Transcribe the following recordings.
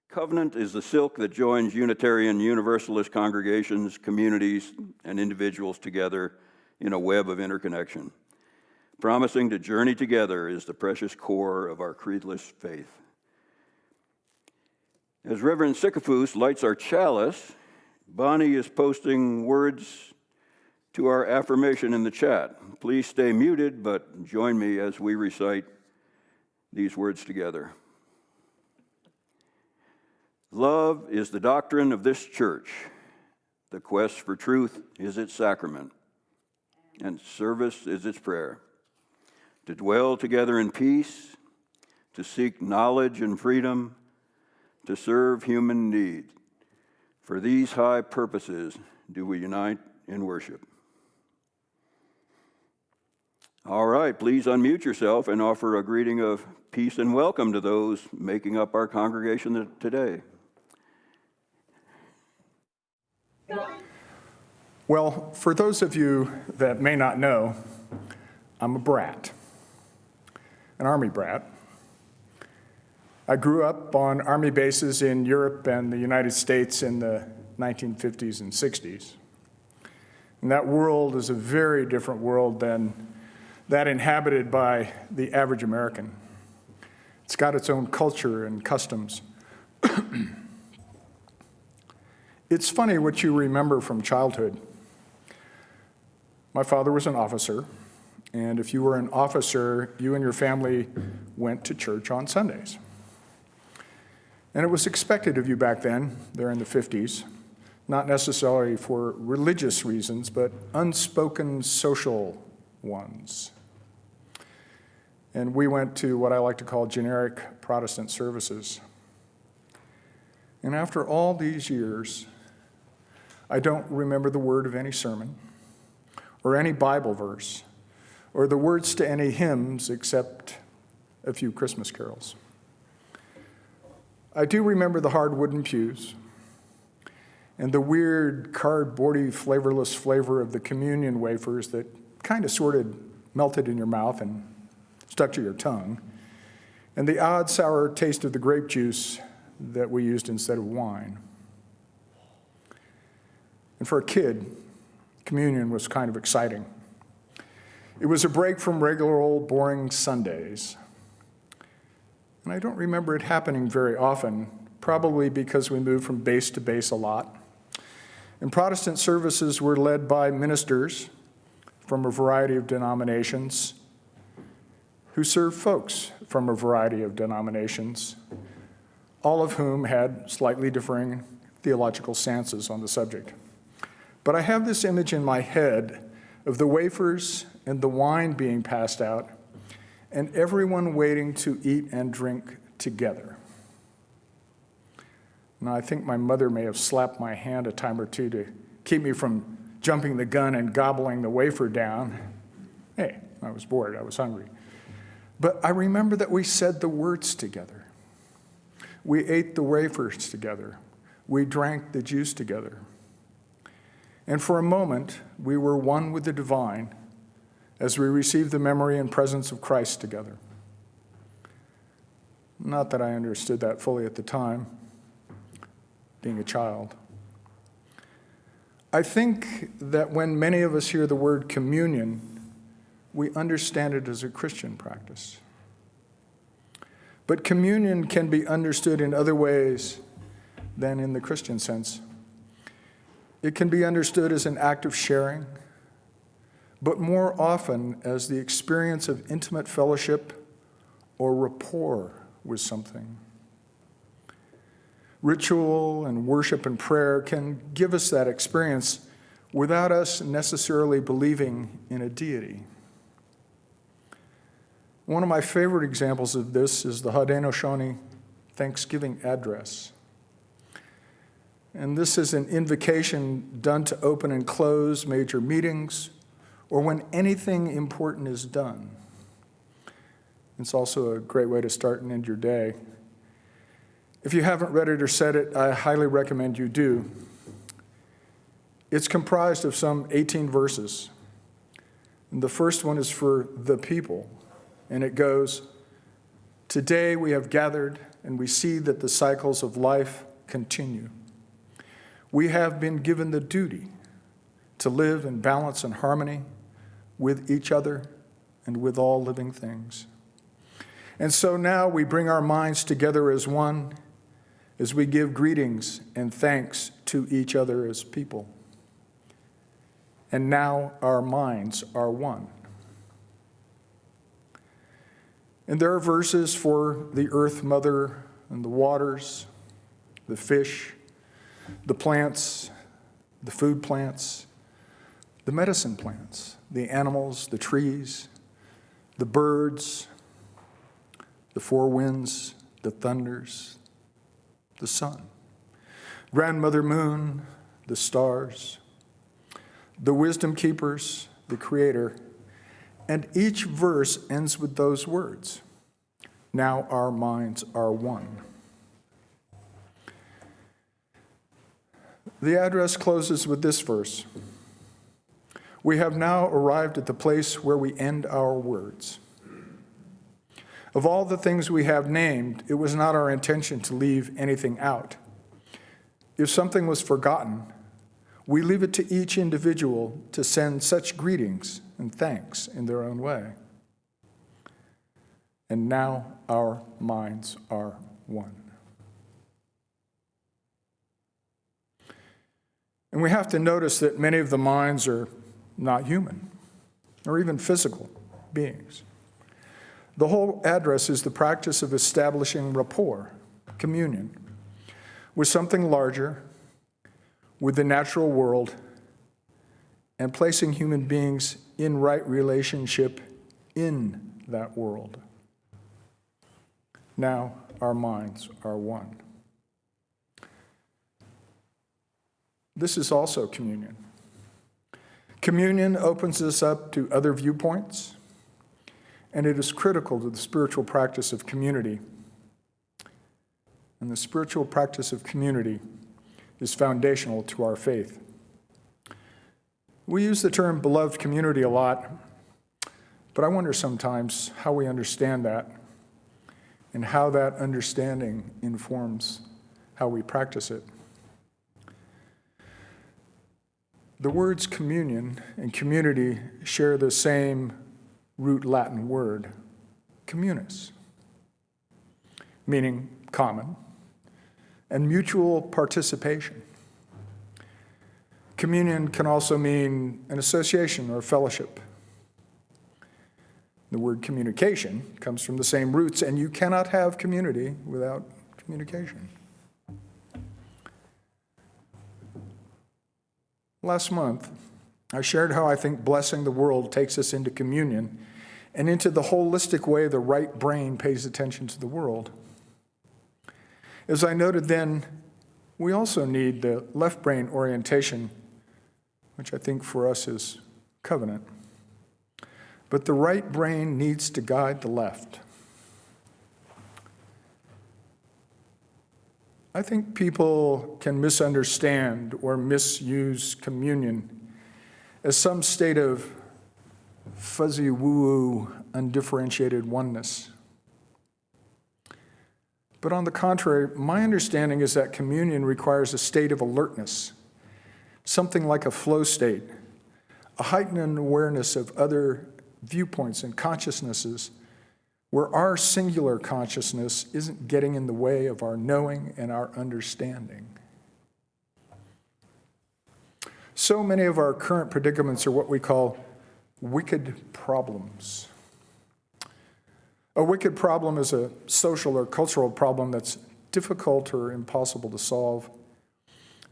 Covenant is the silk that joins Unitarian Universalist congregations, communities, and individuals together in a web of interconnection. Promising to journey together is the precious core of our creedless faith. As Reverend Sickafoose lights our chalice, Bonnie is posting words to our affirmation in the chat. Please stay muted, but join me as we recite these words together. Love is the doctrine of this church. The quest for truth is its sacrament, and service is its prayer. To dwell together in peace, to seek knowledge and freedom, to serve human need. For these high purposes do we unite in worship. All right, please unmute yourself and offer a greeting of peace and welcome to those making up our congregation today. Well, for those of you that may not know, I'm a brat, an Army brat. I grew up on Army bases in Europe and the United States in the 1950s and 60s. And that world is a very different world than that inhabited by the average American. It's got its own culture and customs. It's funny what you remember from childhood. My father was an officer, and if you were an officer, you and your family went to church on Sundays. And it was expected of you back then, there in the 50s, not necessarily for religious reasons, but unspoken social ones. And we went to what I like to call generic Protestant services. And after all these years, I don't remember the word of any sermon, or any Bible verse, or the words to any hymns except a few Christmas carols. I do remember the hard wooden pews and the weird cardboardy, flavorless flavor of the communion wafers that kind of sort of melted in your mouth and stuck to your tongue, and the odd sour taste of the grape juice that we used instead of wine. And for a kid, communion was kind of exciting. It was a break from regular old boring Sundays. And I don't remember it happening very often, probably because we moved from base to base a lot. And Protestant services were led by ministers from a variety of denominations who served folks from a variety of denominations, all of whom had slightly differing theological stances on the subject. But I have this image in my head of the wafers and the wine being passed out, and everyone waiting to eat and drink together. Now, I think my mother may have slapped my hand a time or two to keep me from jumping the gun and gobbling the wafer down. Hey, I was bored, I was hungry. But I remember that we said the words together. We ate the wafers together. We drank the juice together. And for a moment, we were one with the divine as we received the memory and presence of Christ together. Not that I understood that fully at the time, being a child. I think that when many of us hear the word communion, we understand it as a Christian practice. But communion can be understood in other ways than in the Christian sense. It can be understood as an act of sharing, but more often as the experience of intimate fellowship or rapport with something. Ritual and worship and prayer can give us that experience without us necessarily believing in a deity. One of my favorite examples of this is the Haudenosaunee Thanksgiving address. And this is an invocation done to open and close major meetings or when anything important is done. It's also a great way to start and end your day. If you haven't read it or said it, I highly recommend you do. It's comprised of some 18 verses. And the first one is for the people, and it goes, "Today we have gathered and we see that the cycles of life continue. We have been given the duty to live in balance and harmony with each other and with all living things. And so now we bring our minds together as one as we give greetings and thanks to each other as people. And now our minds are one. And there are verses for the earth mother and the waters, the fish, the plants, the food plants, the medicine plants, the animals, the trees, the birds, the four winds, the thunders, the sun, grandmother moon, the stars, the wisdom keepers, the creator, and each verse ends with those words. Now our minds are one. The address closes with this verse. We have now arrived at the place where we end our words. Of all the things we have named, it was not our intention to leave anything out. If something was forgotten, we leave it to each individual to send such greetings and thanks in their own way. And now our minds are one. And we have to notice that many of the minds are not human or even physical beings. The whole address is the practice of establishing rapport, communion, with something larger, with the natural world, and placing human beings in right relationship in that world. Now our minds are one. This is also communion. Communion opens us up to other viewpoints, and it is critical to the spiritual practice of community. And the spiritual practice of community is foundational to our faith. We use the term beloved community a lot, but I wonder sometimes how we understand that and how that understanding informs how we practice it. The words communion and community share the same root Latin word, communis, meaning common, and mutual participation. Communion can also mean an association or fellowship. The word communication comes from the same roots, and you cannot have community without communication. Last month, I shared how I think blessing the world takes us into communion and into the holistic way the right brain pays attention to the world. As I noted then, we also need the left brain orientation, which I think for us is covenant. But the right brain needs to guide the left. I think people can misunderstand or misuse communion as some state of fuzzy woo-woo, undifferentiated oneness. But on the contrary, my understanding is that communion requires a state of alertness, something like a flow state, a heightened awareness of other viewpoints and consciousnesses where our singular consciousness isn't getting in the way of our knowing and our understanding. So many of our current predicaments are what we call wicked problems. A wicked problem is a social or cultural problem that's difficult or impossible to solve,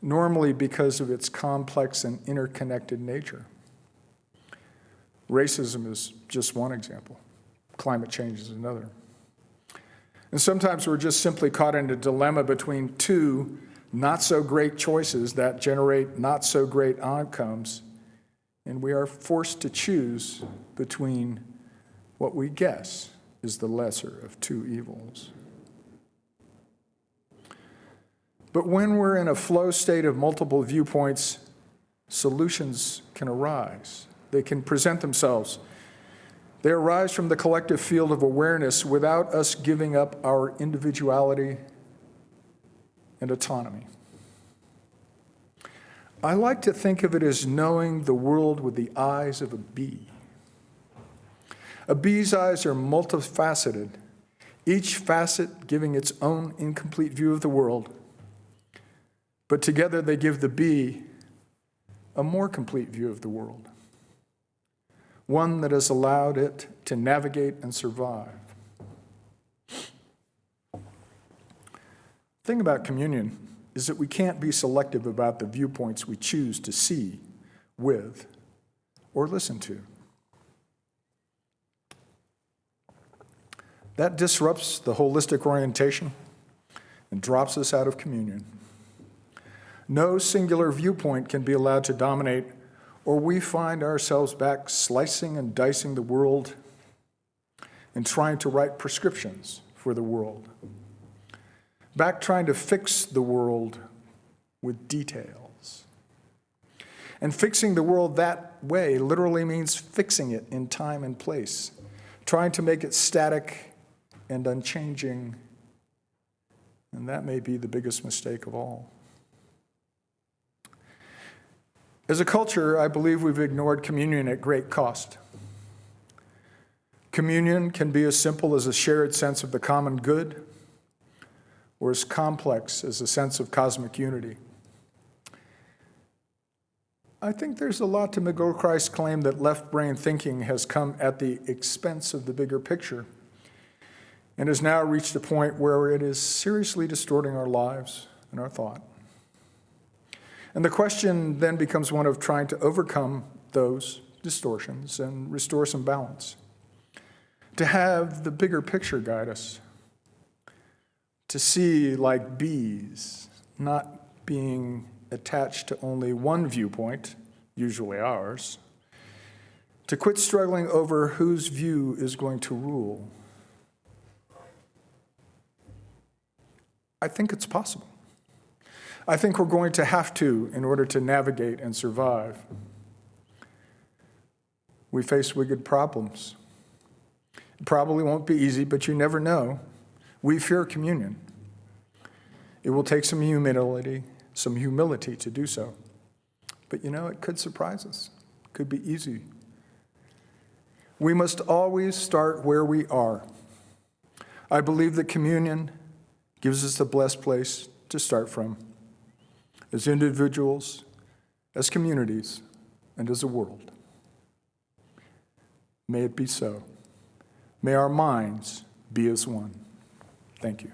normally because of its complex and interconnected nature. Racism is just one example. Climate change is another. And sometimes we're just simply caught in a dilemma between two not-so-great choices that generate not-so-great outcomes, and we are forced to choose between what we guess is the lesser of two evils. But when we're in a flow state of multiple viewpoints, solutions can arise. They can present themselves. They arise from the collective field of awareness without us giving up our individuality and autonomy. I like to think of it as knowing the world with the eyes of a bee. A bee's eyes are multifaceted, each facet giving its own incomplete view of the world. But together they give the bee a more complete view of the world, one that has allowed it to navigate and survive. The thing about communion is that we can't be selective about the viewpoints we choose to see with or listen to. That disrupts the holistic orientation and drops us out of communion. No singular viewpoint can be allowed to dominate, or we find ourselves back slicing and dicing the world and trying to write prescriptions for the world. Back trying to fix the world with details. And fixing the world that way literally means fixing it in time and place, trying to make it static and unchanging, and that may be the biggest mistake of all. As a culture, I believe we've ignored communion at great cost. Communion can be as simple as a shared sense of the common good, or as complex as a sense of cosmic unity. I think there's a lot to McGilchrist's claim that left-brain thinking has come at the expense of the bigger picture and has now reached a point where it is seriously distorting our lives and our thought. And the question then becomes one of trying to overcome those distortions and restore some balance, to have the bigger picture guide us, to see like bees, not being attached to only one viewpoint, usually ours, to quit struggling over whose view is going to rule. I think it's possible. I think we're going to have to in order to navigate and survive. We face wicked problems. It probably won't be easy, but you never know. We fear communion. It will take some humility to do so. But it could surprise us. It could be easy. We must always start where we are. I believe that communion gives us the blessed place to start from, as individuals, as communities, and as a world. May it be so. May our minds be as one. Thank you.